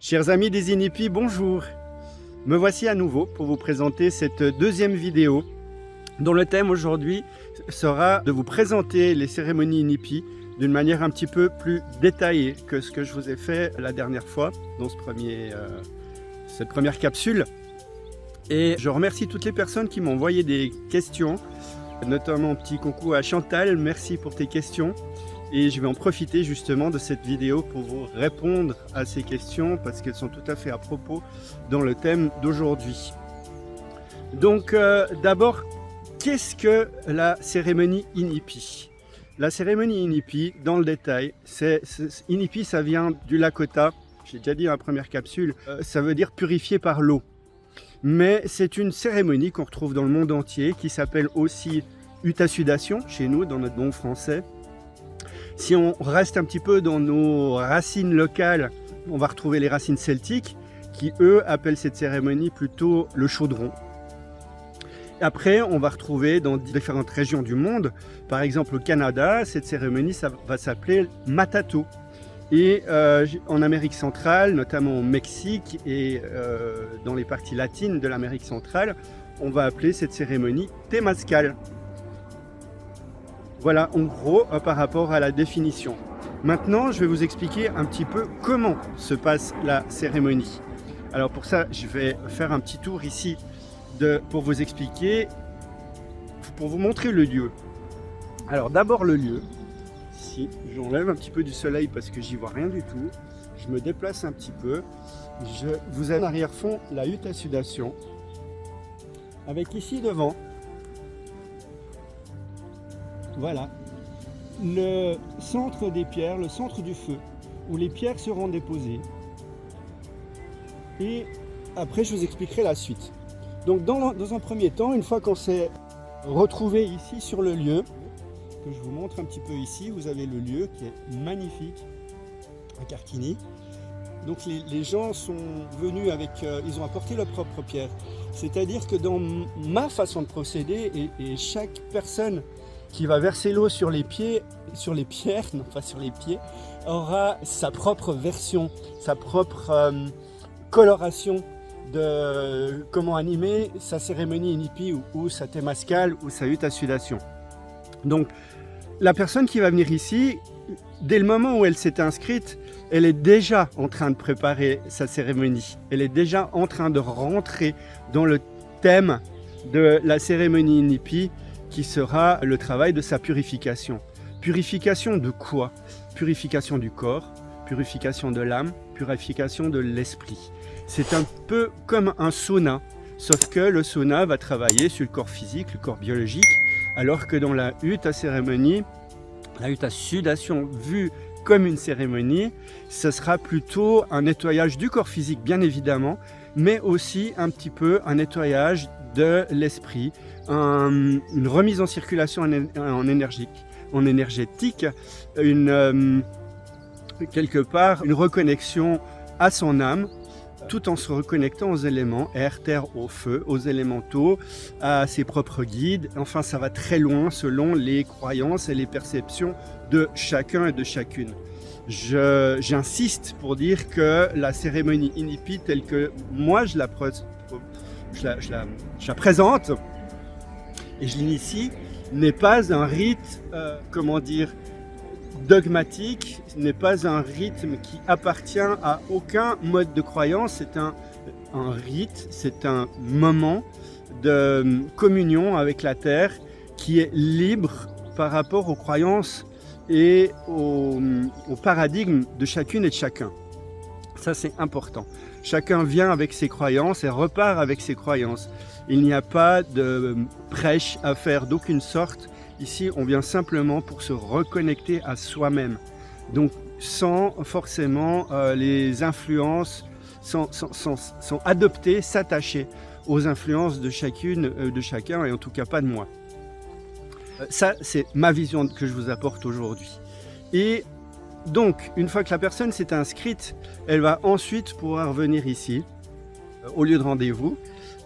Chers amis des Inipis, bonjour. Me voici à nouveau pour vous présenter cette deuxième vidéo dont le thème aujourd'hui sera de vous présenter les cérémonies Inipis d'une manière un petit peu plus détaillée que ce que je vous ai fait la dernière fois dans cette première capsule. Et je remercie toutes les personnes qui m'ont envoyé des questions, notamment petit coucou à Chantal, merci pour tes questions. Et je vais en profiter justement de cette vidéo pour vous répondre à ces questions parce qu'elles sont tout à fait à propos dans le thème d'aujourd'hui. Donc d'abord, qu'est-ce que la cérémonie Inipi? La cérémonie Inipi, dans le détail, Inipi, ça vient du Lakota, j'ai déjà dit dans la première capsule, ça veut dire purifié par l'eau. Mais c'est une cérémonie qu'on retrouve dans le monde entier qui s'appelle aussi Utasudation, chez nous, dans notre bon français. Si on reste un petit peu dans nos racines locales, on va retrouver les racines celtiques qui, eux, appellent cette cérémonie plutôt le chaudron. Après, on va retrouver dans différentes régions du monde, par exemple au Canada, cette cérémonie ça va s'appeler Matato. Et en Amérique centrale, notamment au Mexique et dans les parties latines de l'Amérique centrale, on va appeler cette cérémonie Temazcal. Voilà, en gros, par rapport à la définition. Maintenant, je vais vous expliquer un petit peu comment se passe la cérémonie. Alors pour ça, je vais faire un petit tour ici pour vous expliquer, pour vous montrer le lieu. Alors d'abord le lieu. Ici, j'enlève un petit peu du soleil parce que j'y vois rien du tout. Je me déplace un petit peu. Vous avez en arrière-fond la Utasudation. Avec ici devant, voilà, le centre des pierres, le centre du feu, où les pierres seront déposées. Et après, je vous expliquerai la suite. Donc, dans un premier temps, une fois qu'on s'est retrouvé ici sur le lieu, que je vous montre un petit peu ici, vous avez le lieu qui est magnifique à Cartigny. Donc, les gens sont venus avec, ils ont apporté leurs propres pierres. C'est-à-dire que dans ma façon de procéder, et chaque personne qui va verser l'eau sur les pierres, non pas sur les pieds, aura sa propre version, sa propre coloration de comment animer sa cérémonie Inipi ou sa Temazcal ou sa Utasudation. Donc la personne qui va venir ici, dès le moment où elle s'est inscrite, elle est déjà en train de préparer sa cérémonie. Elle est déjà en train de rentrer dans le thème de la cérémonie Inipi, qui sera le travail de sa purification. Purification de quoi? Purification du corps, purification de l'âme, purification de l'esprit. C'est un peu comme un sauna, sauf que le sauna va travailler sur le corps physique, le corps biologique, alors que dans la Utasudation, vue comme une cérémonie, ce sera plutôt un nettoyage du corps physique, bien évidemment, mais aussi un petit peu un nettoyage de l'esprit, une remise en circulation en énergétique, quelque part une reconnexion à son âme, tout en se reconnectant aux éléments, air, terre, eau, feu, aux élémentaux, à ses propres guides. Enfin, ça va très loin selon les croyances et les perceptions de chacun et de chacune. J'insiste pour dire que la cérémonie Inipi, telle que moi je la présente et je l'initie, n'est pas un rite, dogmatique, n'est pas un rythme qui appartient à aucun mode de croyance. C'est un rite, c'est un moment de communion avec la terre qui est libre par rapport aux croyances et au paradigme de chacune et de chacun. Ça, c'est important. Chacun vient avec ses croyances et repart avec ses croyances. Il n'y a pas de prêche à faire d'aucune sorte. Ici, on vient simplement pour se reconnecter à soi-même. Donc, sans forcément les influences, sans adopter, s'attacher aux influences de chacune, de chacun, et en tout cas pas de moi. Ça, c'est ma vision que je vous apporte aujourd'hui. Et donc, une fois que la personne s'est inscrite, elle va ensuite pouvoir venir ici, au lieu de rendez-vous.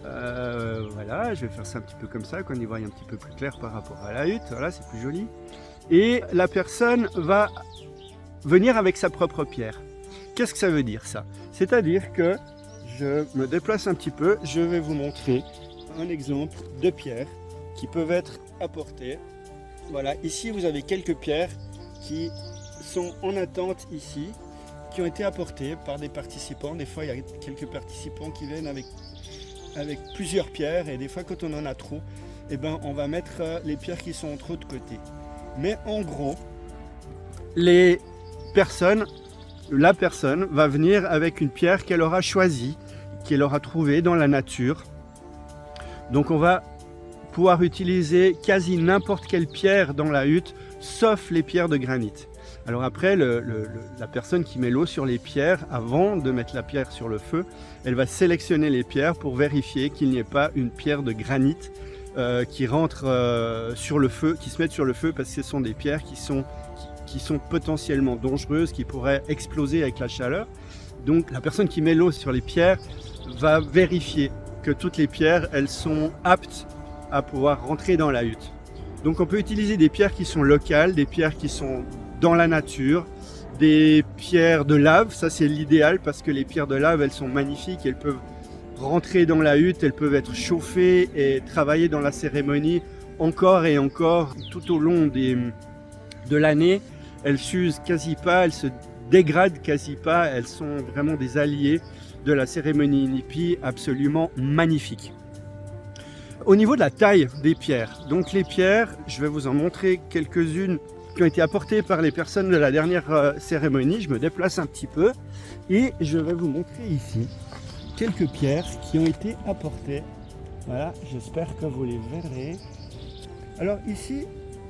Voilà, je vais faire ça un petit peu comme ça, qu'on y voit un petit peu plus clair par rapport à la hutte. Voilà, c'est plus joli. Et la personne va venir avec sa propre pierre. Qu'est-ce que ça veut dire ça? C'est-à-dire que je me déplace un petit peu, je vais vous montrer un exemple de pierres qui peuvent être apportées. Voilà, ici vous avez quelques pierres qui sont en attente ici, qui ont été apportées par des participants. Des fois il y a quelques participants qui viennent avec plusieurs pierres, et des fois quand on en a trop, eh ben, on va mettre les pierres qui sont trop de côté. Mais en gros, la personne va venir avec une pierre qu'elle aura choisie, qu'elle aura trouvée dans la nature. Donc on va pouvoir utiliser quasi n'importe quelle pierre dans la hutte, sauf les pierres de granit. Alors après, la personne qui met l'eau sur les pierres, avant de mettre la pierre sur le feu, elle va sélectionner les pierres pour vérifier qu'il n'y ait pas une pierre de granit qui rentre sur le feu, qui se mette sur le feu, parce que ce sont des pierres qui sont potentiellement dangereuses, qui pourraient exploser avec la chaleur. Donc la personne qui met l'eau sur les pierres va vérifier que toutes les pierres, elles sont aptes à pouvoir rentrer dans la hutte. Donc on peut utiliser des pierres qui sont locales, des pierres qui sont dans la nature, des pierres de lave, ça c'est l'idéal parce que les pierres de lave, elles sont magnifiques, elles peuvent rentrer dans la hutte, elles peuvent être chauffées et travailler dans la cérémonie encore et encore tout au long de l'année. Elles s'usent quasi pas, elles se dégradent quasi pas, elles sont vraiment des alliés de la cérémonie Inipi, absolument magnifiques. Au niveau de la taille des pierres, donc les pierres, je vais vous en montrer quelques-unes qui ont été apportées par les personnes de la dernière cérémonie. Je me déplace un petit peu et je vais vous montrer ici quelques pierres qui ont été apportées. Voilà, j'espère que vous les verrez. Alors ici,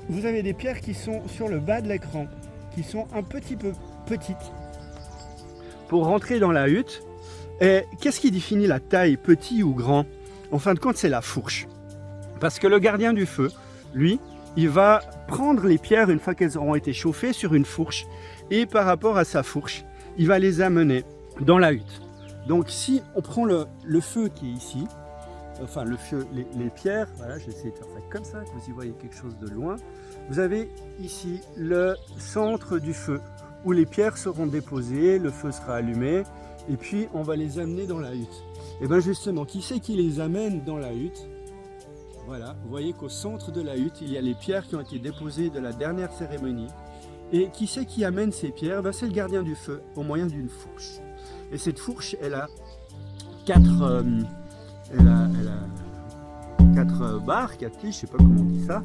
vous avez des pierres qui sont sur le bas de l'écran, qui sont un petit peu petites pour rentrer dans la hutte. Et qu'est-ce qui définit la taille, petit ou grand? En fin de compte, c'est la fourche. Parce que le gardien du feu, lui, il va prendre les pierres une fois qu'elles auront été chauffées sur une fourche, et par rapport à sa fourche, il va les amener dans la hutte. Donc si on prend le feu qui est ici, enfin le feu, les pierres, voilà, j'ai essayé de faire ça comme ça, que vous y voyez quelque chose de loin. Vous avez ici le centre du feu, où les pierres seront déposées, le feu sera allumé, et puis on va les amener dans la hutte. Et bien justement, qui c'est qui les amène dans la hutte? Voilà, vous voyez qu'au centre de la hutte, il y a les pierres qui ont été déposées de la dernière cérémonie. Et qui c'est qui amène ces pierres? Ben, c'est le gardien du feu, au moyen d'une fourche. Et cette fourche, elle a quatre barres, 4 tiges, je ne sais pas comment on dit ça,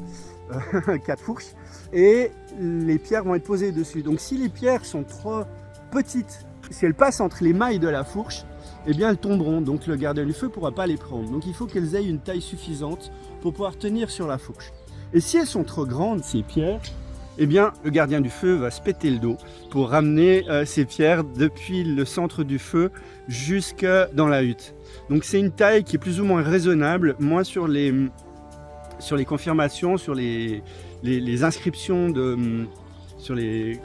4 fourches. Et les pierres vont être posées dessus. Donc si les pierres sont trop petites, si elles passent entre les mailles de la fourche, eh bien elles tomberont, donc le gardien du feu ne pourra pas les prendre. Donc il faut qu'elles aient une taille suffisante pour pouvoir tenir sur la fourche. Et si elles sont trop grandes, ces pierres, eh bien le gardien du feu va se péter le dos pour ramener ces pierres depuis le centre du feu jusque dans la hutte. Donc c'est une taille qui est plus ou moins raisonnable. Moi sur les confirmations, sur les inscriptions sur les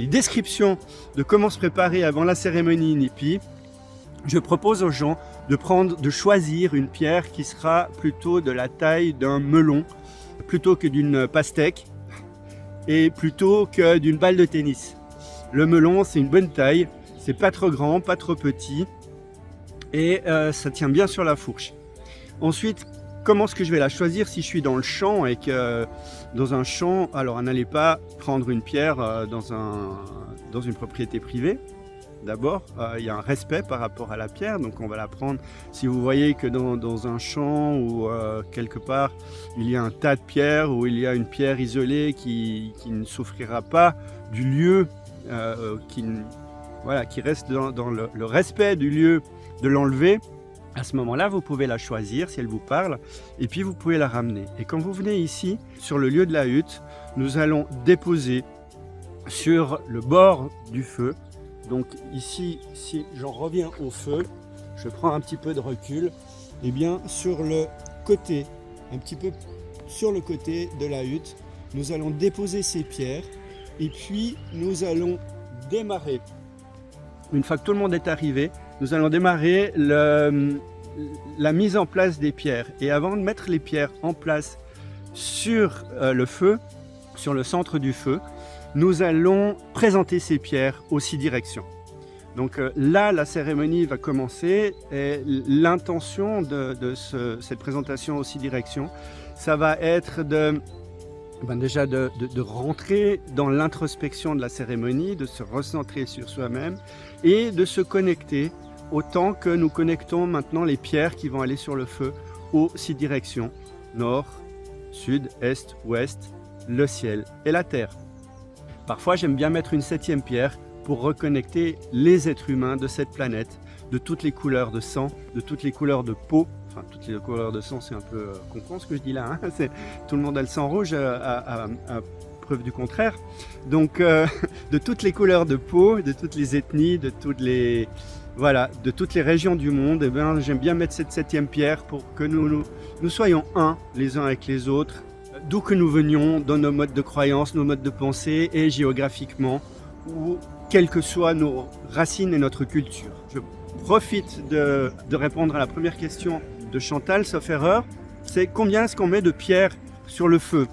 descriptions de comment se préparer avant la cérémonie Inipi, je propose aux gens de choisir une pierre qui sera plutôt de la taille d'un melon, plutôt que d'une pastèque, et plutôt que d'une balle de tennis. Le melon, c'est une bonne taille, c'est pas trop grand, pas trop petit, et ça tient bien sur la fourche. Ensuite, comment est-ce que je vais la choisir si je suis dans le champ et que dans un champ, alors n'allez pas prendre une pierre dans une propriété privée. D'abord, il y a un respect par rapport à la pierre, donc on va la prendre. Si vous voyez que dans un champ ou quelque part, il y a un tas de pierres ou il y a une pierre isolée qui ne souffrira pas du lieu, qui reste dans le respect du lieu, de l'enlever, à ce moment-là, vous pouvez la choisir si elle vous parle et puis vous pouvez la ramener. Et quand vous venez ici, sur le lieu de la hutte, nous allons déposer sur le bord du feu. Donc ici, si j'en reviens au feu, je prends un petit peu de recul, et bien sur le côté, un petit peu sur le côté de la hutte, nous allons déposer ces pierres et puis nous allons démarrer. Une fois que tout le monde est arrivé, nous allons démarrer la mise en place des pierres. Et avant de mettre les pierres en place sur le feu, sur le centre du feu, nous allons présenter ces pierres aux 6 directions. Donc là, la cérémonie va commencer et l'intention de cette présentation aussi direction, ça va être déjà de rentrer dans l'introspection de la cérémonie, de se recentrer sur soi-même et de se connecter autant que nous connectons maintenant les pierres qui vont aller sur le feu aux 6 directions, nord, sud, est, ouest, le ciel et la terre. Parfois, j'aime bien mettre une 7e pierre pour reconnecter les êtres humains de cette planète, de toutes les couleurs de sang, de toutes les couleurs de peau. Enfin, toutes les couleurs de sang, c'est un peu con ce que je dis là. Hein, tout le monde a le sang rouge à preuve du contraire. Donc, de toutes les couleurs de peau, de toutes les ethnies, de toutes les régions du monde, j'aime bien mettre cette 7e pierre pour que nous soyons un les uns avec les autres, d'où que nous venions, dans nos modes de croyance, nos modes de pensée et géographiquement, ou quelles que soient nos racines et notre culture. Je profite de répondre à la première question de Chantal, sauf erreur, c'est combien est-ce qu'on met de pierres sur le feu?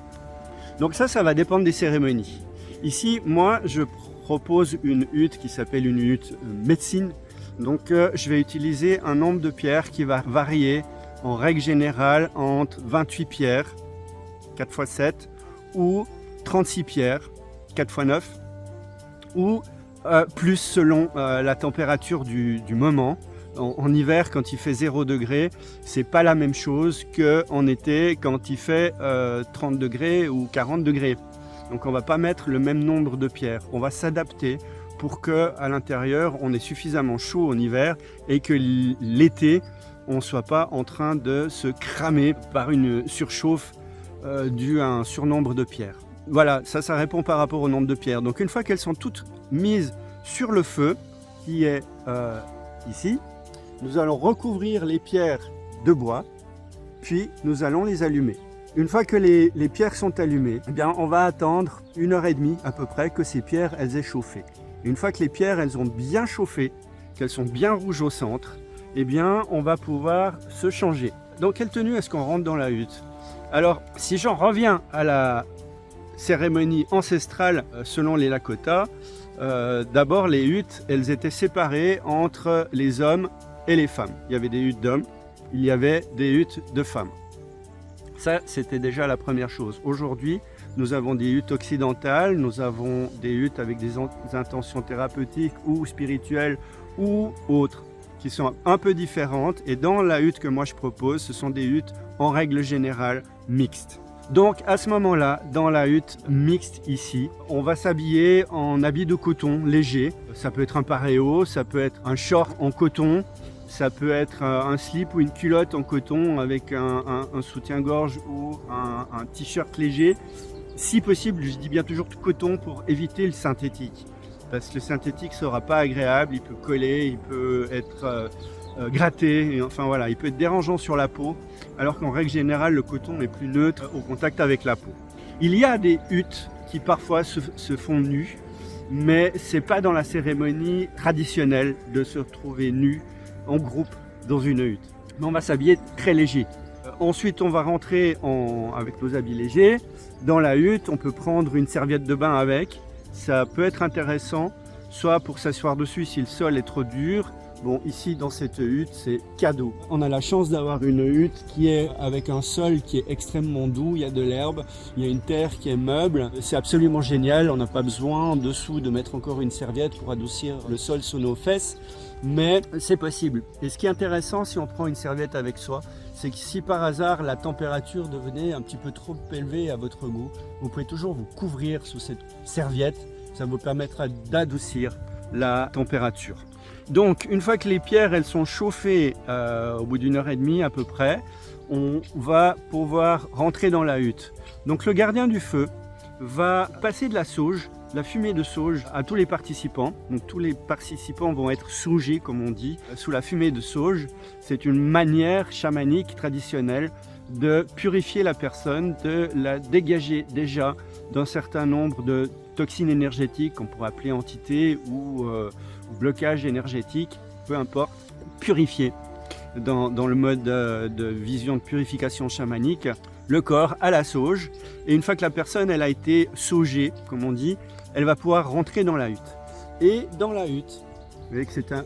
Donc ça va dépendre des cérémonies. Ici, moi, je propose une hutte qui s'appelle une hutte médecine. Donc je vais utiliser un nombre de pierres qui va varier en règle générale entre 28 pierres, 4 x 7, ou 36 pierres, 4 x 9, ou plus selon la température du moment. En hiver, quand il fait 0 degré, c'est pas la même chose qu'en été, quand il fait 30 degrés ou 40 degrés. Donc on va pas mettre le même nombre de pierres. On va s'adapter pour qu'à l'intérieur, on ait suffisamment chaud en hiver et que l'été, on ne soit pas en train de se cramer par une surchauffe due à un surnombre de pierres. Voilà, ça répond par rapport au nombre de pierres. Donc une fois qu'elles sont toutes mises sur le feu, qui est ici, nous allons recouvrir les pierres de bois, puis nous allons les allumer. Une fois que les pierres sont allumées, eh bien, on va attendre 1h30 à peu près que ces pierres elles aient chauffé. Une fois que les pierres elles ont bien chauffé, qu'elles sont bien rouges au centre, eh bien, on va pouvoir se changer. Dans quelle tenue est-ce qu'on rentre dans la hutte? Alors, si j'en reviens à la cérémonie ancestrale selon les Lakota, d'abord les huttes, elles étaient séparées entre les hommes et les femmes. Il y avait des huttes d'hommes, il y avait des huttes de femmes. Ça, c'était déjà la première chose. Aujourd'hui, nous avons des huttes occidentales, nous avons des huttes avec des intentions thérapeutiques ou spirituelles ou autres, qui sont un peu différentes. Et dans la hutte que moi je propose, ce sont des huttes en règle générale mixtes. Donc à ce moment-là, dans la hutte mixte ici, on va s'habiller en habit de coton léger. Ça peut être un paréo, ça peut être un short en coton, ça peut être un slip ou une culotte en coton avec un soutien-gorge ou un t-shirt léger. Si possible, je dis bien toujours de coton pour éviter le synthétique. Parce que le synthétique ne sera pas agréable, il peut coller, il peut être gratté, et enfin voilà, il peut être dérangeant sur la peau, alors qu'en règle générale, le coton est plus neutre au contact avec la peau. Il y a des huttes qui parfois se font nues, mais ce n'est pas dans la cérémonie traditionnelle de se retrouver nu en groupe dans une hutte. Mais on va s'habiller très léger. Ensuite, on va rentrer avec nos habits légers. Dans la hutte, on peut prendre une serviette de bain avec. Ça peut être intéressant, soit pour s'asseoir dessus si le sol est trop dur. Bon, ici, dans cette hutte, c'est cadeau. On a la chance d'avoir une hutte qui est avec un sol qui est extrêmement doux. Il y a de l'herbe, il y a une terre qui est meuble. C'est absolument génial. On n'a pas besoin en dessous de mettre encore une serviette pour adoucir le sol sous nos fesses. Mais c'est possible. Et ce qui est intéressant, si on prend une serviette avec soi, c'est que si par hasard la température devenait un petit peu trop élevée à votre goût, vous pouvez toujours vous couvrir sous cette serviette. Ça vous permettra d'adoucir la température. Donc, une fois que les pierres elles sont chauffées au bout d'1h30 à peu près, on va pouvoir rentrer dans la hutte. Donc, le gardien du feu va passer de la sauge, la fumée de sauge à tous les participants. Donc tous les participants vont être saugés, comme on dit, sous la fumée de sauge. C'est une manière chamanique traditionnelle de purifier la personne, de la dégager déjà d'un certain nombre de toxines énergétiques qu'on pourrait appeler entités ou blocage énergétique, peu importe, purifier dans le mode de vision de purification chamanique le corps à la sauge. Et une fois que la personne elle a été saugée, comme on dit, elle va pouvoir rentrer dans la hutte. Et dans la hutte, Vous voyez que c'est un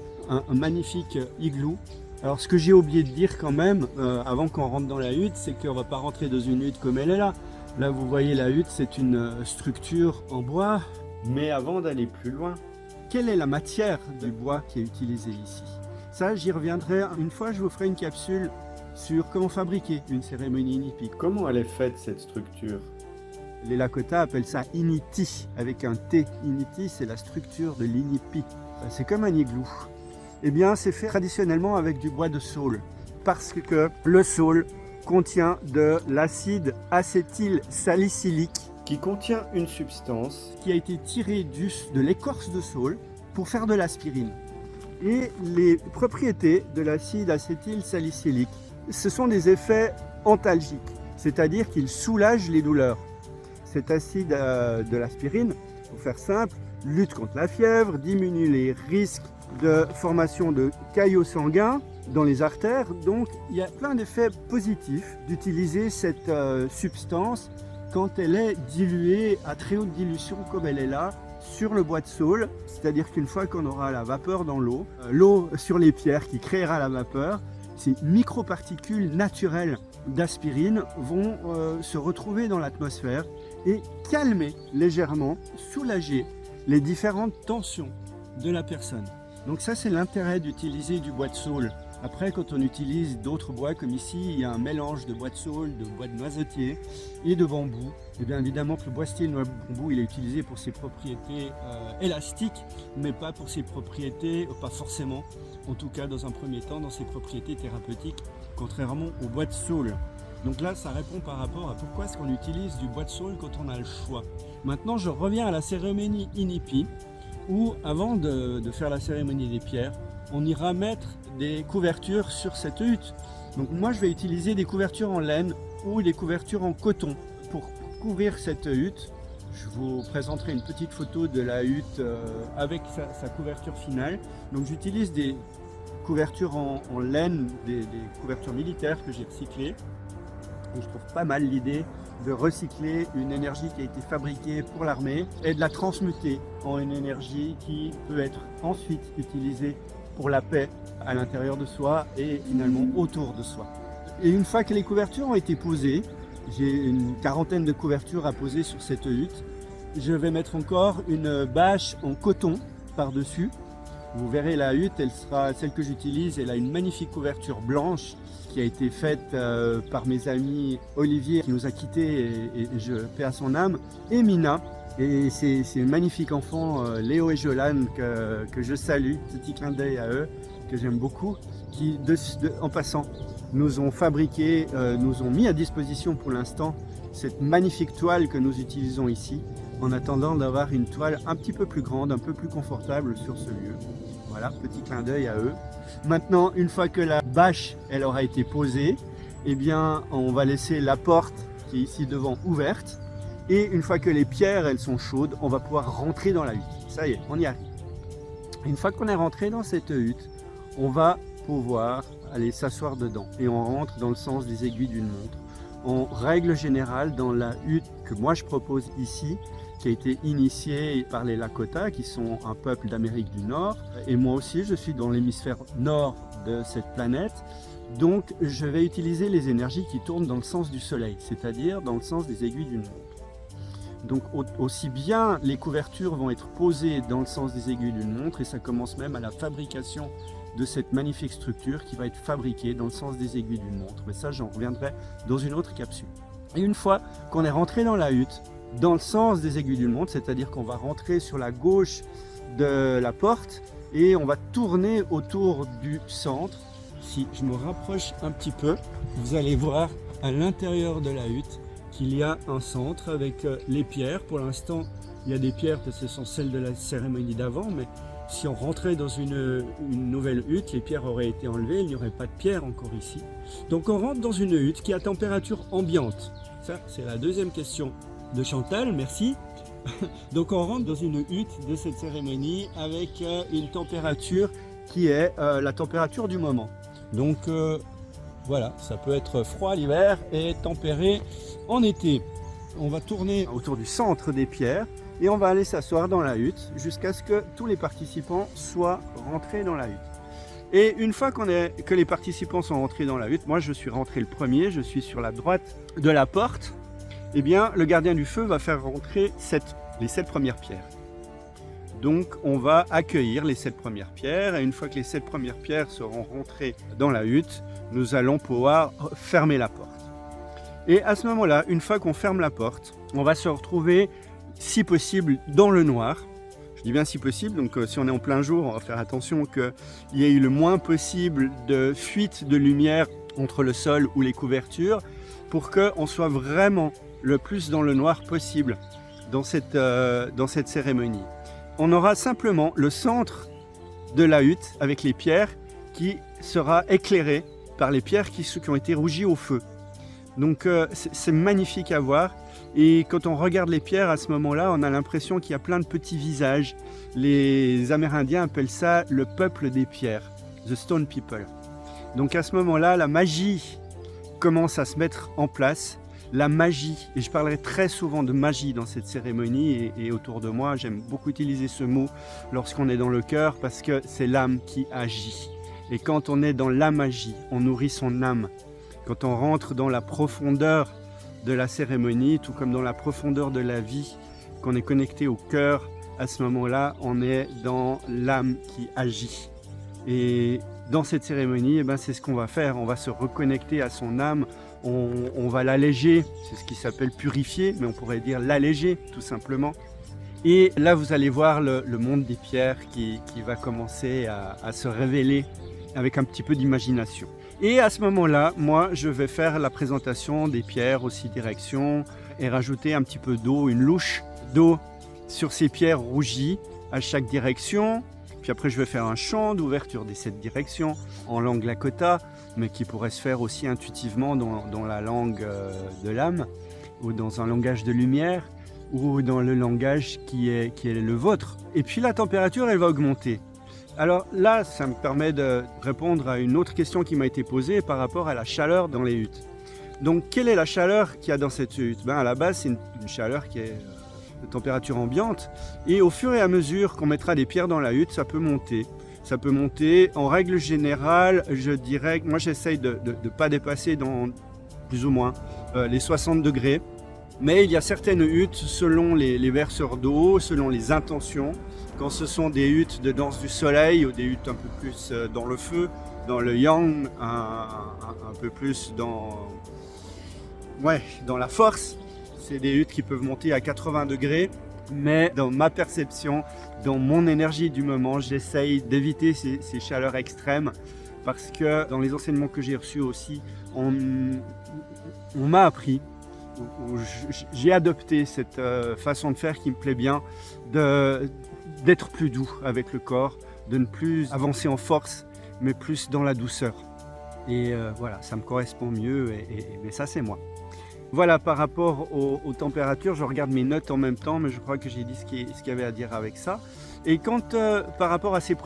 magnifique igloo. Alors ce que j'ai oublié de dire quand même, avant qu'on rentre dans la hutte, c'est qu'on ne va pas rentrer dans une hutte comme elle est là. Là vous voyez la hutte, c'est une structure en bois. Mais avant d'aller plus loin, quelle est la matière du bois qui est utilisée ici? Ça, j'y reviendrai une fois, je vous ferai une capsule sur comment fabriquer une cérémonie inipi. Comment elle est faite cette structure? Les Lakota appellent ça initi, avec un T. Initi, c'est la structure de l'inipi. C'est comme un igloo. Eh bien, c'est fait traditionnellement avec du bois de saule, parce que le saule contient de l'acide acétylsalicylique, qui contient une substance qui a été tirée de l'écorce de saule pour faire de l'aspirine. Et les propriétés de l'acide acétylsalicylique, ce sont des effets antalgiques, c'est-à-dire qu'il soulage les douleurs. Cet acide de l'aspirine, pour faire simple, lutte contre la fièvre, diminue les risques de formation de caillots sanguins dans les artères. Donc il y a plein d'effets positifs d'utiliser cette substance quand elle est diluée à très haute dilution comme elle est là sur le bois de saule. C'est-à-dire qu'une fois qu'on aura la vapeur dans l'eau, l'eau sur les pierres qui créera la vapeur, ces microparticules naturelles d'aspirine vont se retrouver dans l'atmosphère et calmer légèrement, soulager les différentes tensions de la personne. Donc ça, c'est l'intérêt d'utiliser du bois de saule. Après, quand on utilise d'autres bois, comme ici, il y a un mélange de bois de saule, de bois de noisetier et de bambou. Et bien évidemment que le boistier de bambou, il est utilisé pour ses propriétés élastiques, mais pas pour ses propriétés, pas forcément, en tout cas dans un premier temps, dans ses propriétés thérapeutiques, contrairement au bois de saule. Donc là, ça répond par rapport à pourquoi est-ce qu'on utilise du bois de saule quand on a le choix. Maintenant, je reviens à la cérémonie inipi, où avant de faire la cérémonie des pierres, on ira mettre des couvertures sur cette hutte. Donc moi, je vais utiliser des couvertures en laine ou des couvertures en coton pour couvrir cette hutte. Je vous présenterai une petite photo de la hutte avec sa couverture finale. Donc j'utilise des couvertures en laine, des couvertures militaires que j'ai recyclées. Et je trouve pas mal l'idée de recycler une énergie qui a été fabriquée pour l'armée et de la transmuter en une énergie qui peut être ensuite utilisée pour la paix à l'intérieur de soi et finalement autour de soi. Et une fois que les couvertures ont été posées, j'ai une quarantaine de couvertures à poser sur cette hutte, je vais mettre encore une bâche en coton par-dessus. Vous verrez la hutte, elle sera celle que j'utilise, elle a une magnifique couverture blanche qui a été faite par mes amis Olivier qui nous a quittés et je paix à son âme, et Mina. Et c'est une magnifique enfant, Léo et Jolane, que je salue, petit clin d'œil à eux, que j'aime beaucoup, qui en passant nous ont fabriqué, nous ont mis à disposition pour l'instant cette magnifique toile que nous utilisons ici, en attendant d'avoir une toile un petit peu plus grande, un peu plus confortable sur ce lieu. Voilà, petit clin d'œil à eux. Maintenant, une fois que la bâche elle aura été posée, eh bien, on va laisser la porte qui est ici devant ouverte. Et une fois que les pierres elles sont chaudes, on va pouvoir rentrer dans la hutte. Ça y est, on y arrive. Une fois qu'on est rentré dans cette hutte, on va pouvoir aller s'asseoir dedans. Et on rentre dans le sens des aiguilles d'une montre. En règle générale, dans la hutte que moi je propose ici, qui a été initiée par les Lakota, qui sont un peuple d'Amérique du Nord, et moi aussi je suis dans l'hémisphère nord de cette planète, donc je vais utiliser les énergies qui tournent dans le sens du soleil, c'est-à-dire dans le sens des aiguilles d'une montre. Donc aussi bien les couvertures vont être posées dans le sens des aiguilles d'une montre, et ça commence même à la fabrication de cette magnifique structure qui va être fabriquée dans le sens des aiguilles d'une montre. Mais ça, j'en reviendrai dans une autre capsule. Et une fois qu'on est rentré dans la hutte, dans le sens des aiguilles d'une montre, c'est-à-dire qu'on va rentrer sur la gauche de la porte et on va tourner autour du centre. Si je me rapproche un petit peu, vous allez voir à l'intérieur de la hutte qu'il y a un centre avec les pierres. Pour l'instant, il y a des pierres parce que ce sont celles de la cérémonie d'avant, mais si on rentrait dans une nouvelle hutte, les pierres auraient été enlevées, il n'y aurait pas de pierres encore ici. Donc on rentre dans une hutte qui est à température ambiante. Ça, c'est la deuxième question de Chantal, merci. Donc on rentre dans une hutte de cette cérémonie avec une température qui est la température du moment. Donc voilà, ça peut être froid l'hiver et tempéré en été. On va tourner autour du centre des pierres Et on va aller s'asseoir dans la hutte jusqu'à ce que tous les participants soient rentrés dans la hutte. Et une fois que les participants sont rentrés dans la hutte, moi je suis rentré le premier, je suis sur la droite de la porte, eh bien le gardien du feu va faire rentrer les 7 premières pierres. Donc on va accueillir les 7 premières pierres, et une fois que les 7 premières pierres seront rentrées dans la hutte, nous allons pouvoir fermer la porte. Et à ce moment-là, une fois qu'on ferme la porte, on va se retrouver, si possible, dans le noir. Je dis bien si possible, donc si on est en plein jour, on va faire attention qu'il y ait eu le moins possible de fuite de lumière entre le sol ou les couvertures, pour qu'on soit vraiment le plus dans le noir possible dans cette cérémonie. On aura simplement le centre de la hutte avec les pierres qui sera éclairé par les pierres qui ont été rougies au feu. Donc c'est magnifique à voir, et quand on regarde les pierres à ce moment-là, on a l'impression qu'il y a plein de petits visages. Les Amérindiens appellent ça le peuple des pierres, the stone people. Donc à ce moment-là, la magie commence à se mettre en place. La magie, et je parlerai très souvent de magie dans cette cérémonie et autour de moi, j'aime beaucoup utiliser ce mot lorsqu'on est dans le cœur, parce que c'est l'âme qui agit. Et quand on est dans la magie, on nourrit son âme. Quand on rentre dans la profondeur de la cérémonie, tout comme dans la profondeur de la vie, qu'on est connecté au cœur, à ce moment-là, on est dans l'âme qui agit. Et dans cette cérémonie, eh ben, c'est ce qu'on va faire, on va se reconnecter à son âme, on va l'alléger, c'est ce qui s'appelle purifier, mais on pourrait dire l'alléger tout simplement. Et là, vous allez voir le monde des pierres qui va commencer à se révéler avec un petit peu d'imagination. Et à ce moment-là, moi, je vais faire la présentation des pierres aux 6 directions et rajouter un petit peu d'eau, une louche d'eau sur ces pierres rougies à chaque direction. Puis après, je vais faire un chant d'ouverture des 7 directions en langue Lakota, mais qui pourrait se faire aussi intuitivement dans la langue de l'âme, ou dans un langage de lumière, ou dans le langage qui est le vôtre. Et puis la température, elle va augmenter. Alors là, ça me permet de répondre à une autre question qui m'a été posée par rapport à la chaleur dans les huttes. Donc, quelle est la chaleur qu'il y a dans cette hutte? À la base, c'est une chaleur qui est de température ambiante. Et au fur et à mesure qu'on mettra des pierres dans la hutte, ça peut monter. Ça peut monter. En règle générale, je dirais que moi, j'essaye de ne pas dépasser dans plus ou moins les 60 degrés. Mais il y a certaines huttes, selon les verseurs d'eau, selon les intentions, quand ce sont des huttes de danse du soleil ou des huttes un peu plus dans le feu, dans le yang, un peu plus dans la force, c'est des huttes qui peuvent monter à 80 degrés. Mais dans ma perception, dans mon énergie du moment, j'essaye d'éviter ces chaleurs extrêmes, parce que dans les enseignements que j'ai reçus aussi, on m'a appris, j'ai adopté cette façon de faire qui me plaît bien, d'être plus doux avec le corps, de ne plus avancer en force, mais plus dans la douceur. Et voilà, ça me correspond mieux, mais ça c'est moi. Voilà, par rapport aux températures, je regarde mes notes en même temps, mais je crois que j'ai dit ce qu'il y avait à dire avec ça. Et quand, par rapport à ces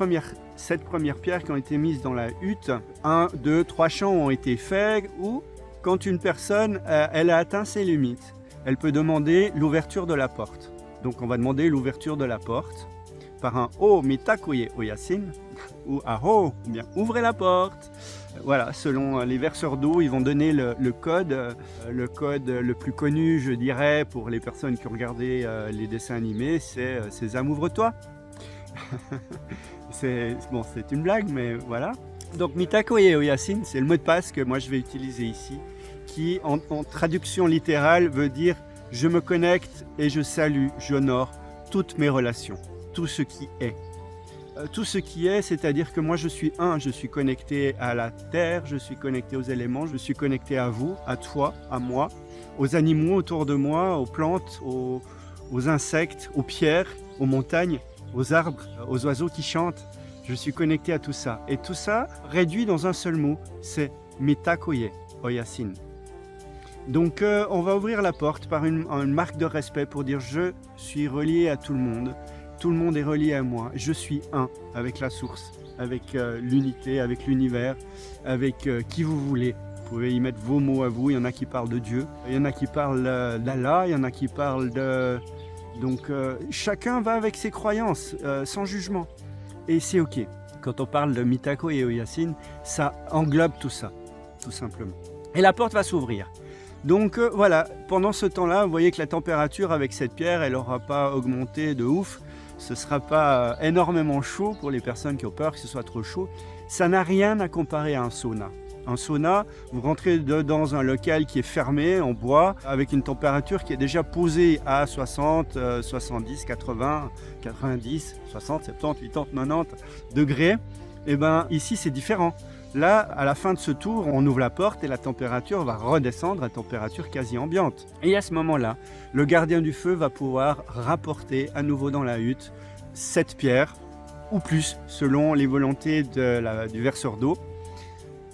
7 premières pierres qui ont été mises dans la hutte, 1, 2, 3 chants ont été faits, ou quand une personne elle a atteint ses limites, elle peut demander l'ouverture de la porte. Donc on va demander l'ouverture de la porte par un O mitakuye oyasin ou aho, ou bien ouvrez la porte. Voilà, selon les verseurs d'eau, ils vont donner le code le plus connu, je dirais, pour les personnes qui ont regardé les dessins animés, c'est Sésame, ouvre-toi. C'est une blague, mais voilà. Donc mitakuye oyasin, c'est le mot de passe que moi je vais utiliser ici, qui en traduction littérale veut dire « je me connecte et je salue, j'honore toutes mes relations, tout ce qui est ». Tout ce qui est, c'est-à-dire que moi je suis je suis connecté à la terre, je suis connecté aux éléments, je suis connecté à vous, à toi, à moi, aux animaux autour de moi, aux plantes, aux insectes, aux pierres, aux montagnes, aux arbres, aux oiseaux qui chantent. Je suis connecté à tout ça. Et tout ça réduit dans un seul mot, c'est mitakuye oyasin. Donc on va ouvrir la porte par une marque de respect pour dire je suis relié à tout le monde est relié à moi, je suis un avec la source, avec l'unité, avec l'univers, avec qui vous voulez. Vous pouvez y mettre vos mots à vous, il y en a qui parlent de Dieu, il y en a qui parlent d'Allah, il y en a qui parlent de Donc chacun va avec ses croyances, sans jugement. Et c'est ok. Quand on parle de Mitako et Oyasin, ça englobe tout ça, tout simplement. Et la porte va s'ouvrir. Donc voilà, pendant ce temps-là, vous voyez que la température avec cette pierre, elle n'aura pas augmenté de ouf. Ce ne sera pas énormément chaud pour les personnes qui ont peur que ce soit trop chaud. Ça n'a rien à comparer à un sauna. Un sauna, vous rentrez dans un local qui est fermé en bois avec une température qui est déjà posée à 60, 70, 80, 90, 60, 70, 80, 90 degrés. Et bien ici c'est différent. Là, à la fin de ce tour, on ouvre la porte et la température va redescendre à température quasi ambiante. Et à ce moment-là, le gardien du feu va pouvoir rapporter à nouveau dans la hutte cette pierre ou plus selon les volontés du verseur d'eau.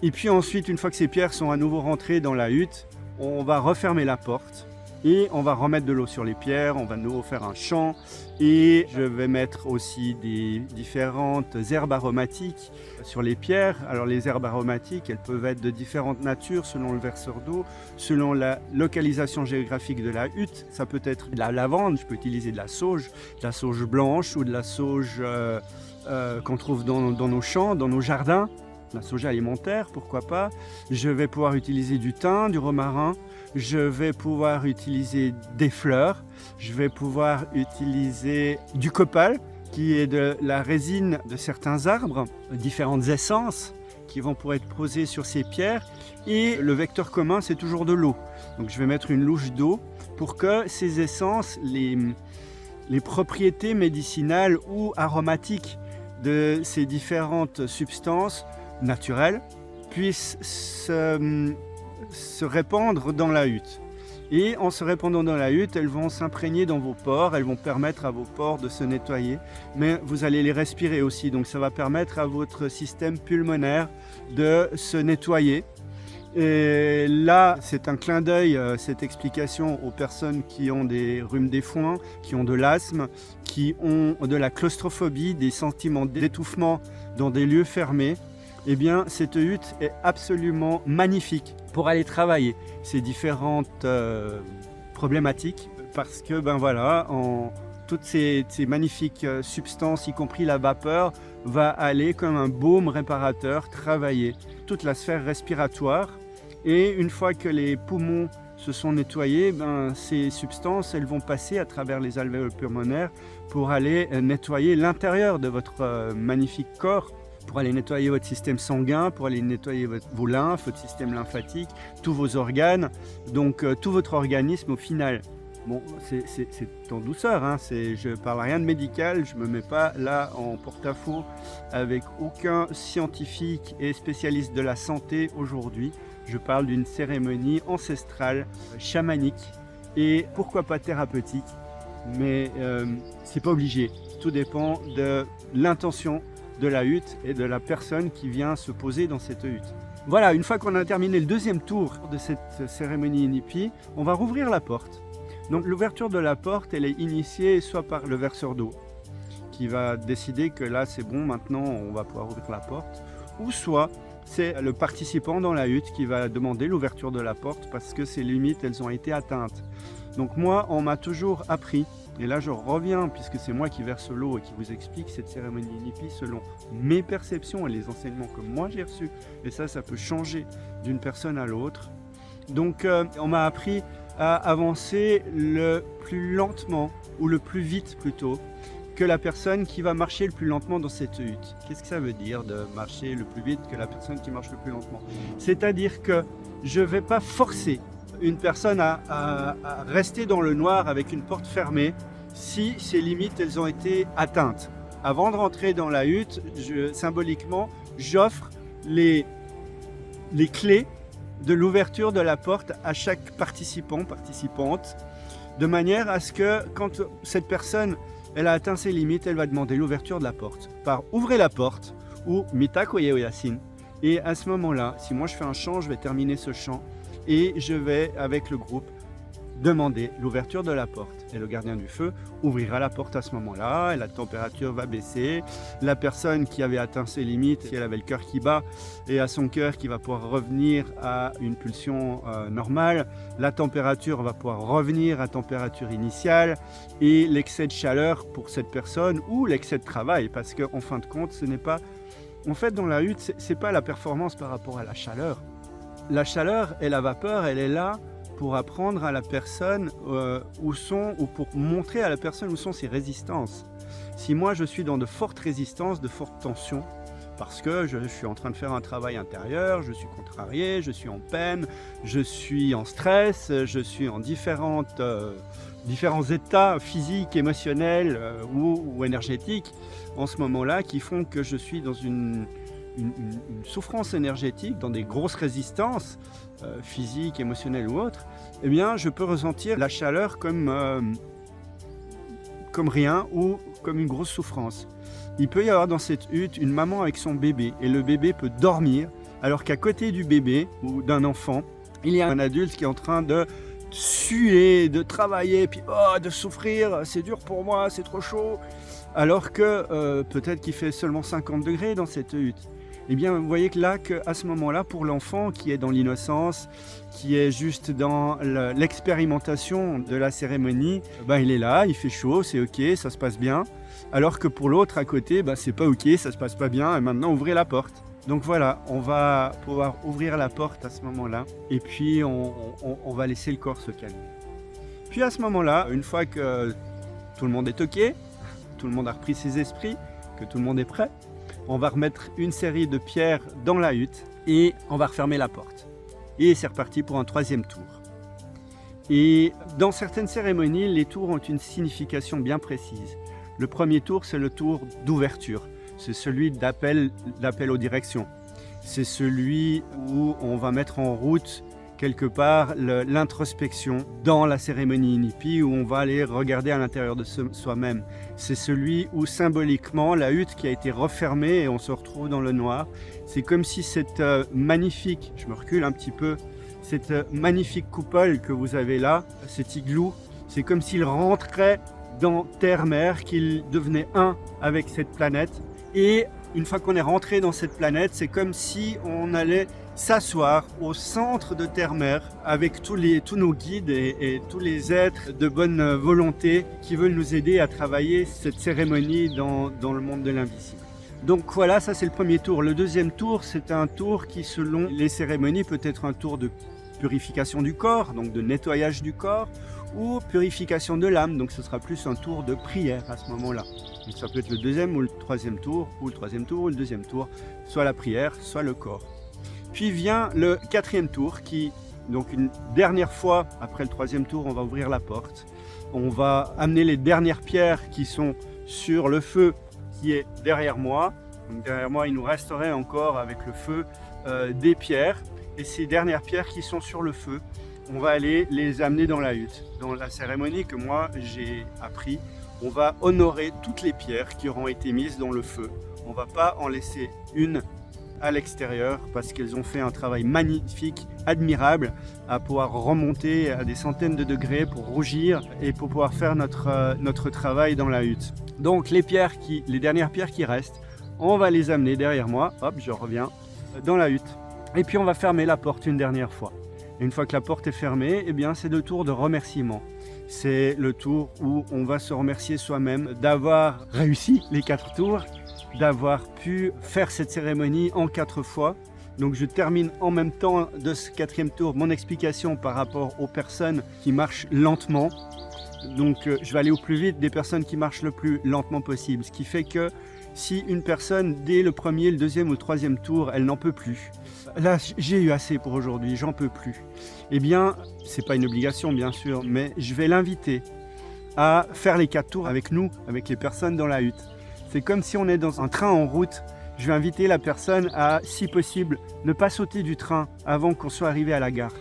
Et puis ensuite, une fois que ces pierres sont à nouveau rentrées dans la hutte, on va refermer la porte et on va remettre de l'eau sur les pierres, on va de nouveau faire un champ et je vais mettre aussi des différentes herbes aromatiques sur les pierres. Alors les herbes aromatiques, elles peuvent être de différentes natures selon le verseur d'eau, selon la localisation géographique de la hutte. Ça peut être de la lavande, je peux utiliser de la sauge blanche ou de la sauge qu'on trouve dans nos champs, dans nos jardins. La sauge alimentaire, pourquoi pas. Je vais pouvoir utiliser du thym, du romarin. Je vais pouvoir utiliser des fleurs. Je vais pouvoir utiliser du copal, qui est de la résine de certains arbres, différentes essences qui vont pouvoir être posées sur ces pierres. Et le vecteur commun, c'est toujours de l'eau. Donc je vais mettre une louche d'eau pour que ces essences, les propriétés médicinales ou aromatiques de ces différentes substances naturelles puissent se répandre dans la hutte. Et en se répandant dans la hutte, elles vont s'imprégner dans vos pores, elles vont permettre à vos pores de se nettoyer, mais vous allez les respirer aussi, donc ça va permettre à votre système pulmonaire de se nettoyer. Et là, c'est un clin d'œil, cette explication aux personnes qui ont des rhumes des foins, qui ont de l'asthme, qui ont de la claustrophobie, des sentiments d'étouffement dans des lieux fermés. Eh bien, cette hutte est absolument magnifique pour aller travailler ces différentes problématiques parce que, ben voilà, toutes ces magnifiques substances, y compris la vapeur, va aller comme un baume réparateur travailler toute la sphère respiratoire. Et une fois que les poumons se sont nettoyés, ben, ces substances, elles vont passer à travers les alvéoles pulmonaires pour aller nettoyer l'intérieur de votre magnifique corps, pour aller nettoyer votre système sanguin, pour aller nettoyer vos lymphes, votre système lymphatique, tous vos organes, donc tout votre organisme au final. Bon, c'est en douceur, hein, je ne parle rien de médical, je ne me mets pas là en porte-à-faux avec aucun scientifique et spécialiste de la santé aujourd'hui. Je parle d'une cérémonie ancestrale, chamanique et pourquoi pas thérapeutique, mais c'est pas obligé, tout dépend de l'intention de la hutte et de la personne qui vient se poser dans cette hutte. Voilà, une fois qu'on a terminé le deuxième tour de cette cérémonie Inipi, on va rouvrir la porte. Donc l'ouverture de la porte, elle est initiée soit par le verseur d'eau, qui va décider que là c'est bon, maintenant on va pouvoir ouvrir la porte, ou soit c'est le participant dans la hutte qui va demander l'ouverture de la porte parce que ses limites, elles ont été atteintes. Donc moi, on m'a toujours appris, et là je reviens puisque c'est moi qui verse l'eau et qui vous explique cette cérémonie Inipi selon mes perceptions et les enseignements que moi j'ai reçus, et ça peut changer d'une personne à l'autre. Donc on m'a appris à avancer le plus lentement, ou le plus vite plutôt, que la personne qui va marcher le plus lentement dans cette hutte. Qu'est-ce que ça veut dire de marcher le plus vite que la personne qui marche le plus lentement? C'est-à-dire que je ne vais pas forcer une personne à rester dans le noir avec une porte fermée si ses limites elles ont été atteintes. Avant de rentrer dans la hutte, symboliquement, j'offre les clés de l'ouverture de la porte à chaque participant, participante, de manière à ce que quand cette personne elle a atteint ses limites, elle va demander l'ouverture de la porte par ouvrez la porte ou Mitako et Oyasin. Et à ce moment-là, si moi je fais un chant, je vais terminer ce chant et je vais avec le groupe demander l'ouverture de la porte. Et le gardien du feu ouvrira la porte à ce moment-là, et la température va baisser. La personne qui avait atteint ses limites, si elle avait le cœur qui bat, et à son cœur qui va pouvoir revenir à une pulsion normale, la température va pouvoir revenir à température initiale, et l'excès de chaleur pour cette personne, ou l'excès de travail, parce qu'en fin de compte, ce n'est pas... En fait, dans la hutte, ce n'est pas la performance par rapport à la chaleur. La chaleur et la vapeur, elle est là pour apprendre à la personne ou pour montrer à la personne où sont ses résistances. Si moi je suis dans de fortes résistances, de fortes tensions, parce que je suis en train de faire un travail intérieur, je suis contrarié, je suis en peine, je suis en stress, je suis en différents états physiques, émotionnels ou énergétiques en ce moment-là qui font que je suis dans une souffrance énergétique, dans des grosses résistances physiques, émotionnelles ou autres, eh bien je peux ressentir la chaleur comme rien ou comme une grosse souffrance. Il peut y avoir dans cette hutte une maman avec son bébé et le bébé peut dormir alors qu'à côté du bébé ou d'un enfant, il y a un adulte qui est en train de suer, de travailler, puis de souffrir, c'est dur pour moi, c'est trop chaud, alors que peut-être qu'il fait seulement 50 degrés dans cette hutte. Eh bien, vous voyez que là, à ce moment-là, pour l'enfant qui est dans l'innocence, qui est juste dans l'expérimentation de la cérémonie, il est là, il fait chaud, c'est ok, ça se passe bien. Alors que pour l'autre à côté, c'est pas ok, ça se passe pas bien, et maintenant ouvrez la porte. Donc voilà, on va pouvoir ouvrir la porte à ce moment-là, et puis on va laisser le corps se calmer. Puis à ce moment-là, une fois que tout le monde est ok, tout le monde a repris ses esprits, que tout le monde est prêt, on va remettre une série de pierres dans la hutte et on va refermer la porte. Et c'est reparti pour un troisième tour. Et dans certaines cérémonies, les tours ont une signification bien précise. Le premier tour, c'est le tour d'ouverture. C'est celui d'appel aux directions. C'est celui où on va mettre en route quelque part l'introspection dans la cérémonie Inipi, où on va aller regarder à l'intérieur de soi-même. C'est celui où symboliquement la hutte qui a été refermée et on se retrouve dans le noir, c'est comme si cette magnifique, je me recule un petit peu, cette magnifique coupole que vous avez là, cet igloo, c'est comme s'il rentrait dans Terre-Mère, qu'il devenait un avec cette planète. Et une fois qu'on est rentré dans cette planète, c'est comme si on allait s'asseoir au centre de Terre-Mère avec tous nos guides et tous les êtres de bonne volonté qui veulent nous aider à travailler cette cérémonie dans le monde de l'invisible. Donc voilà, ça c'est le premier tour. Le deuxième tour, c'est un tour qui, selon les cérémonies, peut être un tour de purification du corps, donc de nettoyage du corps, ou purification de l'âme, donc ce sera plus un tour de prière à ce moment-là. Donc ça peut être le deuxième ou le troisième tour, ou le troisième tour ou le deuxième tour, soit la prière, soit le corps. Puis vient le quatrième tour qui, donc une dernière fois, après le troisième tour, on va ouvrir la porte. On va amener les dernières pierres qui sont sur le feu qui est derrière moi. Donc derrière moi, il nous resterait encore avec le feu des pierres. Et ces dernières pierres qui sont sur le feu, on va aller les amener dans la hutte. Dans la cérémonie que moi j'ai appris, on va honorer toutes les pierres qui auront été mises dans le feu. On ne va pas en laisser une à l'extérieur parce qu'elles ont fait un travail magnifique, admirable, à pouvoir remonter à des centaines de degrés pour rougir et pour pouvoir faire notre travail dans la hutte. Donc les dernières pierres qui restent, on va les amener derrière moi, hop, je reviens, dans la hutte. Et puis on va fermer la porte une dernière fois. Et une fois que la porte est fermée, eh bien c'est le tour de remerciement. C'est le tour où on va se remercier soi-même d'avoir réussi les 4 tours, d'avoir pu faire cette cérémonie en 4 fois. Donc je termine en même temps de ce 4e tour mon explication par rapport aux personnes qui marchent lentement. Donc je vais aller au plus vite des personnes qui marchent le plus lentement possible. Ce qui fait que si une personne, dès le premier, le deuxième ou le 3e tour, elle n'en peut plus. Là, j'ai eu assez pour aujourd'hui, j'en peux plus. Eh bien, c'est pas une obligation bien sûr, mais je vais l'inviter à faire les 4 tours avec nous, avec les personnes dans la hutte. C'est comme si on est dans un train en route. Je vais inviter la personne à, si possible, ne pas sauter du train avant qu'on soit arrivé à la gare.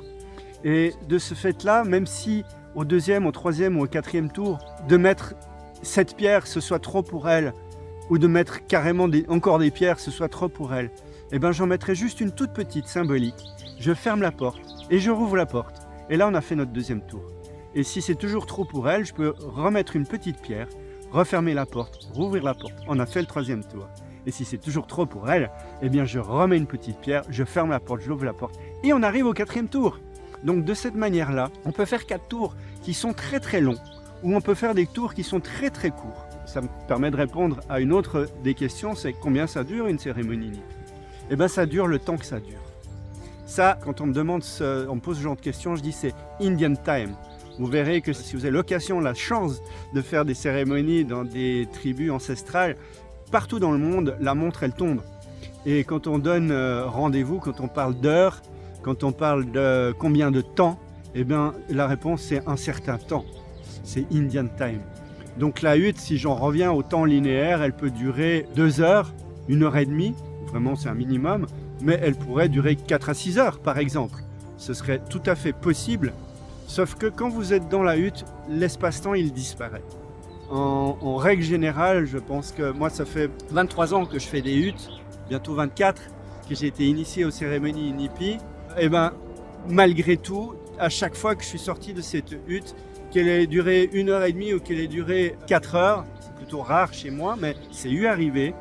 Et de ce fait-là, même si au 2e, au 3e ou au 4e tour, de mettre cette pierre, ce soit trop pour elle, ou de mettre carrément encore des pierres, ce soit trop pour elle, eh bien j'en mettrai juste une toute petite symbolique. Je ferme la porte et je rouvre la porte. Et là, on a fait notre 2e tour. Et si c'est toujours trop pour elle, je peux remettre une petite pierre, refermer la porte, rouvrir la porte. On a fait le 3e tour. Et si c'est toujours trop pour elle, eh bien je remets une petite pierre, je ferme la porte, j'ouvre la porte et on arrive au 4e tour. Donc de cette manière-là, on peut faire 4 tours qui sont très très longs ou on peut faire des tours qui sont très très courts. Ça me permet de répondre à une autre des questions, c'est combien ça dure une cérémonie NIPI? Eh bien ça dure le temps que ça dure. Ça, quand on me demande, on me pose ce genre de questions, je dis c'est Indian time. Vous verrez que si vous avez l'occasion, la chance de faire des cérémonies dans des tribus ancestrales, partout dans le monde, la montre elle tombe. Et quand on donne rendez-vous, quand on parle d'heures, quand on parle de combien de temps, eh bien la réponse c'est un certain temps. C'est Indian time. Donc la hutte, si j'en reviens au temps linéaire, elle peut durer 2 heures, 1 heure et demie, vraiment c'est un minimum, mais elle pourrait durer 4 à 6 heures par exemple. Ce serait tout à fait possible, sauf que quand vous êtes dans la hutte, l'espace-temps il disparaît. En règle générale, je pense que moi ça fait 23 ans que je fais des huttes, bientôt 24, que j'ai été initié aux cérémonies NIPI. Et bien malgré tout, à chaque fois que je suis sorti de cette hutte, qu'elle ait duré 1 heure et demie ou qu'elle ait duré 4 heures, c'est plutôt rare chez moi, mais c'est eu arrivé,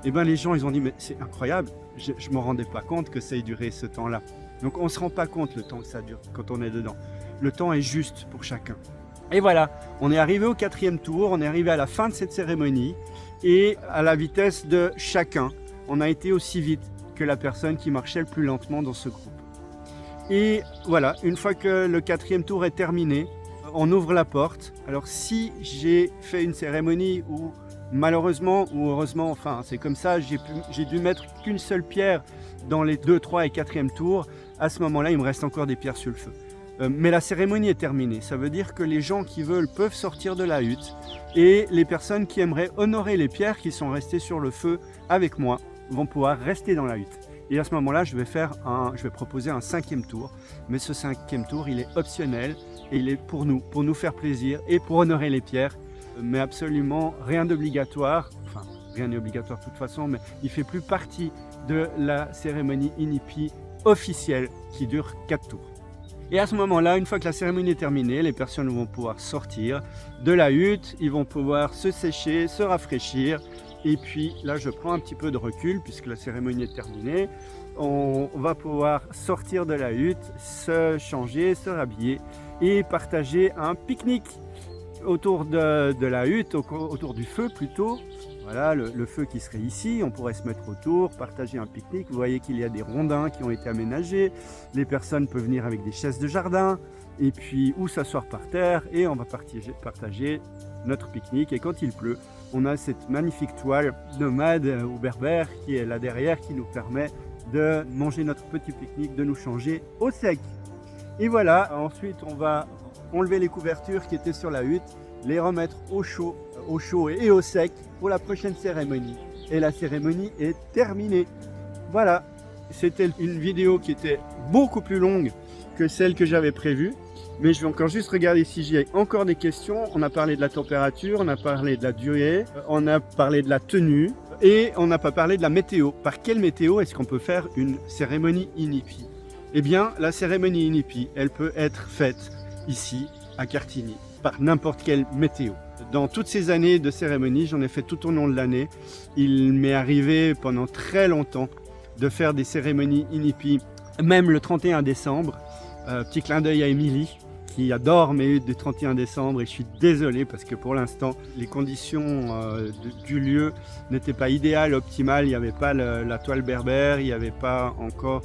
et ben les gens ils ont dit mais c'est incroyable, je ne me rendais pas compte que ça ait duré ce temps-là. Donc on ne se rend pas compte le temps que ça dure quand on est dedans. Le temps est juste pour chacun. Et voilà, on est arrivé au 4e tour, on est arrivé à la fin de cette cérémonie et à la vitesse de chacun, on a été aussi vite que la personne qui marchait le plus lentement dans ce groupe. Et voilà, une fois que le 4e tour est terminé, on ouvre la porte. Alors si j'ai fait une cérémonie où malheureusement ou heureusement, enfin c'est comme ça, j'ai dû mettre qu'une seule pierre dans les 2, 3 et 4e tours, à ce moment-là il me reste encore des pierres sur le feu. Mais la cérémonie est terminée, ça veut dire que les gens qui veulent peuvent sortir de la hutte et les personnes qui aimeraient honorer les pierres qui sont restées sur le feu avec moi vont pouvoir rester dans la hutte. Et à ce moment-là, je vais proposer un 5e tour, mais ce 5e tour, il est optionnel et il est pour nous faire plaisir et pour honorer les pierres, mais absolument rien d'obligatoire, enfin rien n'est obligatoire de toute façon, mais il ne fait plus partie de la cérémonie NIPI officielle qui dure 4 tours. Et à ce moment-là, une fois que la cérémonie est terminée, les personnes vont pouvoir sortir de la hutte, ils vont pouvoir se sécher, se rafraîchir. Et puis là, je prends un petit peu de recul puisque la cérémonie est terminée. On va pouvoir sortir de la hutte, se changer, se rhabiller et partager un pique-nique autour de la hutte, autour du feu plutôt. Voilà, le feu qui serait ici, on pourrait se mettre autour, partager un pique-nique. Vous voyez qu'il y a des rondins qui ont été aménagés. Les personnes peuvent venir avec des chaises de jardin et puis ou s'asseoir par terre et on va partager notre pique-nique. Et quand il pleut, on a cette magnifique toile nomade ou berbère qui est là derrière qui nous permet de manger notre petit pique-nique, de nous changer au sec. Et voilà, ensuite on va enlever les couvertures qui étaient sur la hutte, les remettre au chaud et au sec pour la prochaine cérémonie. Et la cérémonie est terminée. Voilà, c'était une vidéo qui était beaucoup plus longue que celle que j'avais prévue. Mais je vais encore juste regarder si j'ai encore des questions. On a parlé de la température, on a parlé de la durée, on a parlé de la tenue et on n'a pas parlé de la météo. Par quelle météo est-ce qu'on peut faire une cérémonie NIPI? Eh bien, la cérémonie NIPI, elle peut être faite ici, à Cartigny, par n'importe quelle météo. Dans toutes ces années de cérémonie, j'en ai fait tout au long de l'année. Il m'est arrivé pendant très longtemps de faire des cérémonies NIPI, même le 31 décembre. Petit clin d'œil à Émilie, qui adore mes huttes du 31 décembre et je suis désolé parce que pour l'instant les conditions du lieu n'étaient pas idéales, optimales, il n'y avait pas la toile berbère, il n'y avait pas encore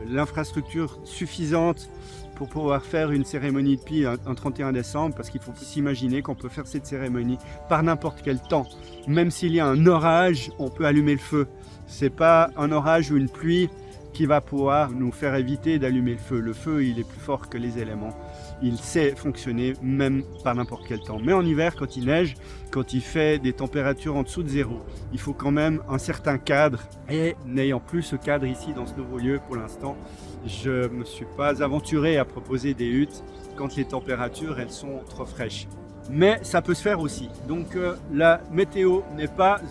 l'infrastructure suffisante pour pouvoir faire une cérémonie de NIPI un 31 décembre parce qu'il faut s'imaginer qu'on peut faire cette cérémonie par n'importe quel temps. Même s'il y a un orage, on peut allumer le feu. C'est pas un orage ou une pluie qui va pouvoir nous faire éviter d'allumer le feu. Le feu, il est plus fort que les éléments. Il sait fonctionner même par n'importe quel temps. Mais en hiver, quand il neige, quand il fait des températures en dessous de 0, il faut quand même un certain cadre. Et n'ayant plus ce cadre ici dans ce nouveau lieu pour l'instant, je ne me suis pas aventuré à proposer des huttes quand les températures elles sont trop fraîches. Mais ça peut se faire aussi. Donc la météo n'est pas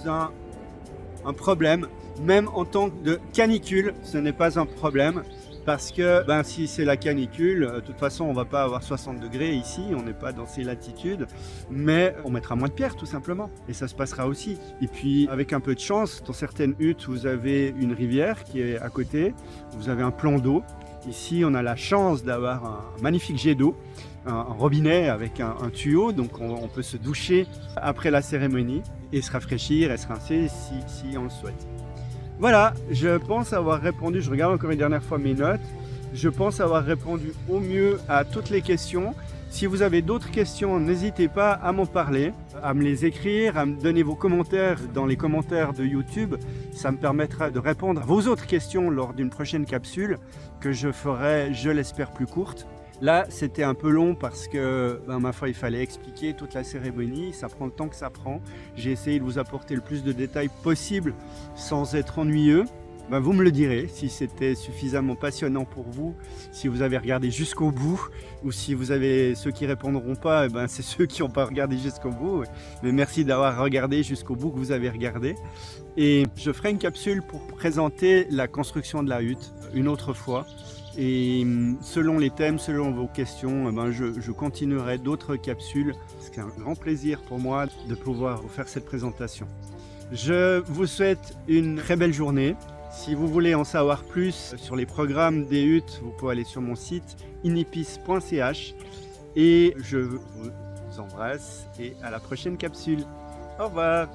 un problème. Même en temps de canicule, ce n'est pas un problème. Parce que si c'est la canicule, de toute façon on ne va pas avoir 60 degrés ici, on n'est pas dans ces latitudes, mais on mettra moins de pierres tout simplement, et ça se passera aussi. Et puis avec un peu de chance, dans certaines huttes vous avez une rivière qui est à côté, vous avez un plan d'eau. Ici on a la chance d'avoir un magnifique jet d'eau, un robinet avec un tuyau, donc on peut se doucher après la cérémonie et se rafraîchir et se rincer si on le souhaite. Voilà, je pense avoir répondu, je regarde encore une dernière fois mes notes, je pense avoir répondu au mieux à toutes les questions. Si vous avez d'autres questions, n'hésitez pas à m'en parler, à me les écrire, à me donner vos commentaires dans les commentaires de YouTube. Ça me permettra de répondre à vos autres questions lors d'une prochaine capsule que je ferai, je l'espère, plus courte. Là, c'était un peu long parce que, ma foi, il fallait expliquer toute la cérémonie. Ça prend le temps que ça prend. J'ai essayé de vous apporter le plus de détails possible sans être ennuyeux. Vous me le direz si c'était suffisamment passionnant pour vous, si vous avez regardé jusqu'au bout, ou si vous avez ceux qui répondront pas, c'est ceux qui n'ont pas regardé jusqu'au bout. Mais merci d'avoir regardé jusqu'au bout que vous avez regardé. Et je ferai une capsule pour présenter la construction de la hutte une autre fois. Et selon les thèmes, selon vos questions, je continuerai d'autres capsules. C'est un grand plaisir pour moi de pouvoir vous faire cette présentation. Je vous souhaite une très belle journée. Si vous voulez en savoir plus sur les programmes des huttes, vous pouvez aller sur mon site inipis.ch. Et je vous embrasse et à la prochaine capsule. Au revoir.